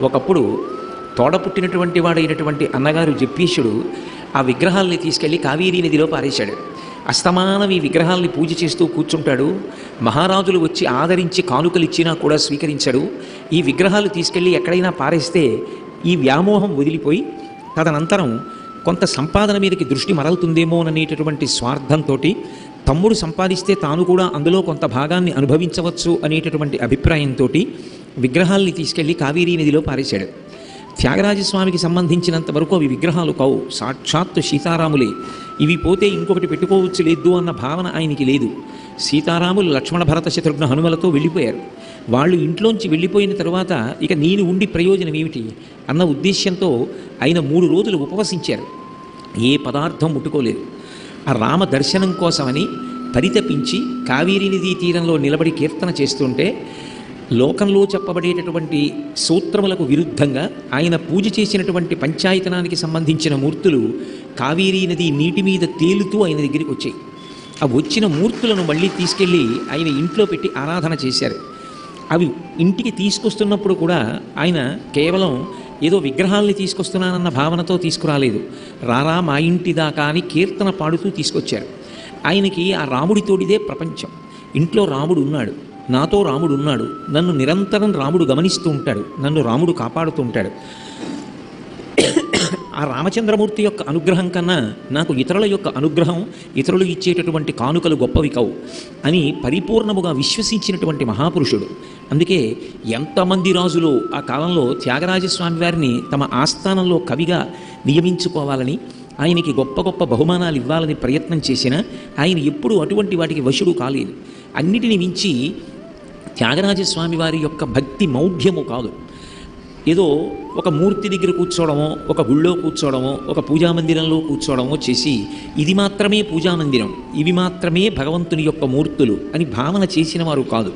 ఒకప్పుడు తోడ పుట్టినటువంటి వాడైనటువంటి అన్నగారు జప్పీషుడు ఆ విగ్రహాల్ని తీసుకెళ్ళి కావేరీ నదిలో పారేశాడు. అస్తమానం ఈ విగ్రహాల్ని పూజ చేస్తూ కూర్చుంటాడు. మహారాజులు వచ్చి ఆదరించి కానుకలిచ్చినా కూడా స్వీకరించాడు. ఈ విగ్రహాలు తీసుకెళ్ళి ఎక్కడైనా పారేస్తే ఈ వ్యామోహం వదిలిపోయి తదనంతరం కొంత సంపాదన మీదకి దృష్టి మరలుతుందేమోననేటటువంటి స్వార్థంతో తమ్ముడు సంపాదిస్తే తాను కూడా అందులో కొంత భాగాన్ని అనుభవించవచ్చు అనేటటువంటి అభిప్రాయంతో విగ్రహాల్ని తీసుకెళ్ళి కావేరీ నదిలో పారేశాడు. త్యాగరాజస్వామికి సంబంధించినంత వరకు అవి విగ్రహాలు కావు, సాక్షాత్తు సీతారాములే. ఇవి పోతే ఇంకొకటి పెట్టుకోవచ్చు లేదు అన్న భావన ఆయనకి లేదు. సీతారాములు లక్ష్మణ భరత శత్రుఘ్న హనుమలతో వెళ్ళిపోయారు. వాళ్ళు ఇంట్లోంచి వెళ్ళిపోయిన తరువాత ఇక నేను ఉండి ప్రయోజనం ఏమిటి అన్న ఉద్దేశ్యంతో ఆయన 3 రోజులు ఉపవసించారు. ఏ పదార్థం ముట్టుకోలేదు. ఆ రామ దర్శనం కోసమని పరితపించి కావేరీ నదీ తీరంలో నిలబడి కీర్తన చేస్తుంటే లోకంలో చెప్పబడేటటువంటి సూత్రములకు విరుద్ధంగా ఆయన పూజ చేసినటువంటి పంచాయతనానికి సంబంధించిన మూర్తులు కావేరీ నది నీటి మీద తేలుతూ ఆయన దగ్గరికి వచ్చాయి. ఆ వచ్చిన మూర్తులను మళ్ళీ తీసుకెళ్ళి ఆయన ఇంట్లో పెట్టి ఆరాధన చేశారు. అవి ఇంటికి తీసుకొస్తున్నప్పుడు కూడా ఆయన కేవలం ఏదో విగ్రహాల్ని తీసుకొస్తున్నానన్న భావనతో తీసుకురాలేదు. రారా మా ఇంటి దాకా అని కీర్తన పాడుతూ తీసుకొచ్చారు. ఆయనకి ఆ రాముడితోడిదే ప్రపంచం. ఇంట్లో రాముడు ఉన్నాడు, నాతో రాముడు ఉన్నాడు, నన్ను నిరంతరం రాముడు గమనిస్తూ ఉంటాడు, నన్ను రాముడు కాపాడుతూ ఉంటాడు. ఆ రామచంద్రమూర్తి యొక్క అనుగ్రహం కన్నా నాకు ఇతరుల యొక్క అనుగ్రహం, ఇతరులు ఇచ్చేటటువంటి కానుకలు గొప్పవి కావు అని పరిపూర్ణముగా విశ్వసించినటువంటి మహాపురుషుడు. అందుకే ఎంతమంది రాజులు ఆ కాలంలో త్యాగరాజస్వామి వారిని తమ ఆస్థానంలో కవిగా నియమించుకోవాలని, ఆయనకి గొప్ప గొప్ప బహుమానాలు ఇవ్వాలని ప్రయత్నం చేసినా ఆయన ఎప్పుడూ అటువంటి వాటికి వశుడు కాలేదు. అన్నిటిని మించి త్యాగరాజస్వామి వారి యొక్క భక్తి మౌఢ్యము కాదు. ఏదో ఒక మూర్తి దగ్గర కూర్చోవడమో, ఒక గుళ్ళో కూర్చోవడమో, ఒక పూజామందిరంలో కూర్చోవడమో చేసి ఇది మాత్రమే పూజామందిరం, ఇవి మాత్రమే భగవంతుని యొక్క మూర్తులు అని భావన చేసిన వారు కాదు.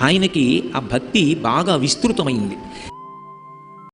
ఆయనకి ఆ భక్తి బాగా విస్తృతమైంది.